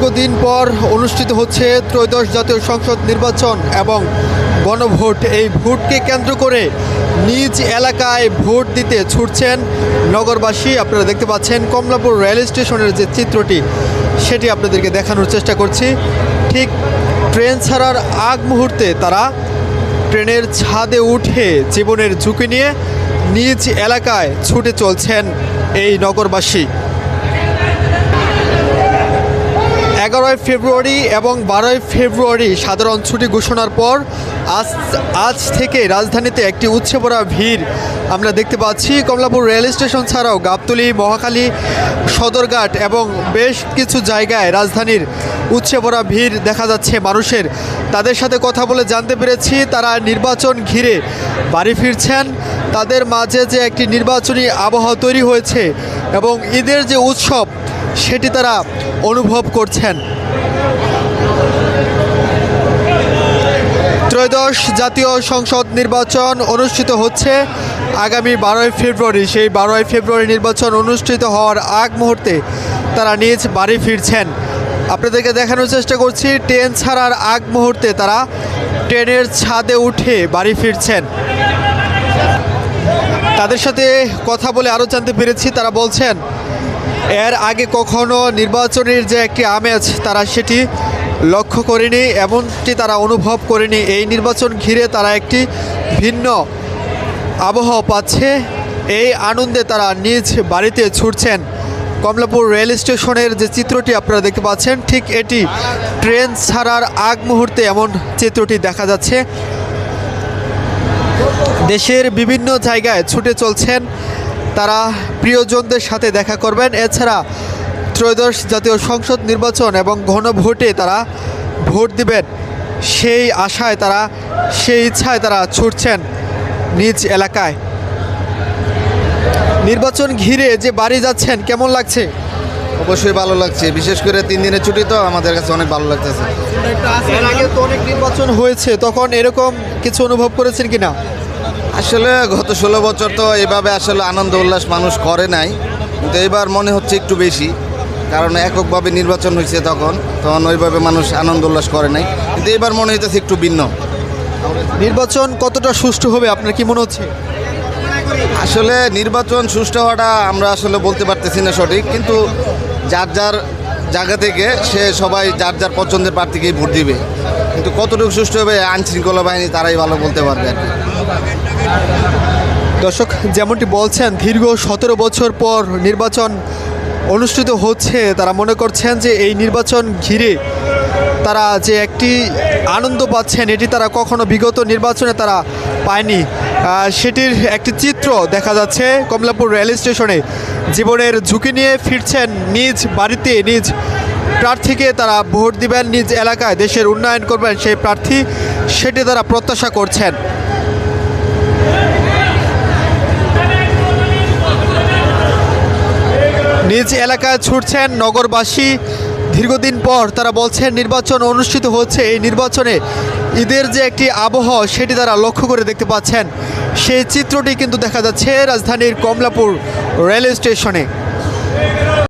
দীর্ঘদিন পর অনুষ্ঠিত হচ্ছে ত্রয়োদশ জাতীয় সংসদ নির্বাচন এবং গণভোট। এই ভোটকে কেন্দ্র করে নিজ এলাকায় ভোট দিতে ছুটছেন নগরবাসী। আপনারা দেখতে পাচ্ছেন কমলাপুর রেল স্টেশনের যে চিত্রটি সেটি আপনাদেরকে দেখানোর চেষ্টা করছি। ঠিক ট্রেন ছাড়ার আগ মুহূর্তে তারা ট্রেনের ছাদে উঠে জীবনের ঝুঁকি নিয়ে নিজ এলাকায় ছুটে চলছেন এই নগরবাসী। 11 ফেব্রুয়ারি এবং 12 ফেব্রুয়ারি সাধারণ ছুটি ঘোষণার পর আজ থেকে রাজধানীতে একটি উপচে পড়া ভিড় আমরা দেখতে পাচ্ছি। কমলাপুর রেল স্টেশন ছাড়াও গাবতলী, মহাখালী, সদরঘাট এবং বেশ কিছু জায়গায় রাজধানীর উপচে পড়া ভিড় দেখা যাচ্ছে মানুষের। তাদের সাথে কথা বলে জানতে পেরেছি তারা নির্বাচন ঘিরে বাড়ি ফিরছেন। তাদের মাঝে যে একটি নির্বাচনী আবহাওয়া তৈরি হয়েছে এবং ঈদের যে উৎসব সেটি তারা অনুভব করছেন। ত্রয়োদশ জাতীয় সংসদ নির্বাচন অনুষ্ঠিত হচ্ছে আগামী 12 ফেব্রুয়ারি। সেই 12 ফেব্রুয়ারি নির্বাচন অনুষ্ঠিত হওয়ার আগ মুহূর্তে তারা নিজ বাড়ি ফিরছেন। আপনাদেরকে দেখানোর চেষ্টা করছি ট্রেন ছাড়ার আগ মুহূর্তে তারা ট্রেনের ছাদে উঠে বাড়ি ফিরছেন। তাদের সাথে কথা বলে আরও জানতে পেরেছি তারা বলছেন এর আগে কখনো নির্বাচনের যে একটি আমেজ তারা সেটি লক্ষ্য করেনি, এমনটি তারা অনুভব করেনি। এই নির্বাচন ঘিরে তারা একটি ভিন্ন আবহাওয়া পাচ্ছে। এই আনন্দে তারা নিজ বাড়িতে ছুটছেন। কমলাপুর রেল স্টেশনের যে চিত্রটি আপনারা দেখতে পাচ্ছেন ঠিক এটি ট্রেন ছাড়ার আগ মুহূর্তে এমন চিত্রটি দেখা যাচ্ছে। দেশের বিভিন্ন জায়গায় ছুটে চলছেন তারা প্রিয়জনদের সাথে দেখা করবেন। এছাড়া ত্রয়োদশ জাতীয় সংসদ নির্বাচন এবং গণভোটে তারা ভোট দিবেন সেই আশায় তারা সেই ইচ্ছায় তারা ছুটছেন নিজ এলাকায়। নির্বাচন ঘিরে যে বাড়ি যাচ্ছেন কেমন লাগছে? অবশ্যই ভালো লাগছে, বিশেষ করে 3 দিনের ছুটি তো আমাদের কাছে অনেক ভালো লাগতেছে। এর আগে তো অনেক নির্বাচন হয়েছে, তখন এরকম কিছু অনুভব করেছেন কিনা? আসলে গত 16 বছর তো এভাবে আসলে আনন্দ উল্লাস মানুষ করে নাই, কিন্তু এবার মনে হচ্ছে একটু বেশি, কারণ এককভাবে নির্বাচন হয়েছে তখন ওইভাবে মানুষ আনন্দ উল্লাস করে নাই, কিন্তু এবার মনে হইতেছে একটু ভিন্ন। নির্বাচন কতটা সুষ্ঠু হবে আপনার কি মনে হচ্ছে? আসলে নির্বাচন সুষ্ঠু হওয়াটা আমরা আসলে বলতে পারতেছি না সঠিক, কিন্তু যার যার জায়গা থেকে সে সবাই যার যার পছন্দের প্রার্থীকেই ভোট দিবে, কিন্তু কতটুকু সুষ্ঠু হবে আইনশৃঙ্খলা বাহিনী তারাই ভালো বলতে পারবে আর কি। দর্শক যেমনটি বলছেন দীর্ঘ 17 বছর পর নির্বাচন অনুষ্ঠিত হচ্ছে। তারা মনে করছেন যে এই নির্বাচন ঘিরে তারা যে একটি আনন্দ পাচ্ছেন এটি তারা কখনো বিগত নির্বাচনে তারা পায়নি। সেটির একটি চিত্র দেখা যাচ্ছে কমলাপুর রেল স্টেশনে। জীবনের ঝুঁকি নিয়ে ফিরছেন নিজ বাড়িতে, নিজ প্রার্থীকে তারা ভোট দিবেন, নিজ এলাকায় দেশের উন্নয়ন করবেন সেই প্রার্থী, সেটি তারা প্রত্যাশা করছেন। নিজ এলাকায় ছুটছেন নগরবাসী। দীর্ঘদিন পর তারা বলছেন নির্বাচন অনুষ্ঠিত হচ্ছে, এই নির্বাচনে ঈদের যে একটি আবহাওয়া সেটি তারা লক্ষ্য করে দেখতে পাচ্ছেন। সেই চিত্রটি কিন্তু দেখা যাচ্ছে রাজধানীর কমলাপুর রেল স্টেশনে।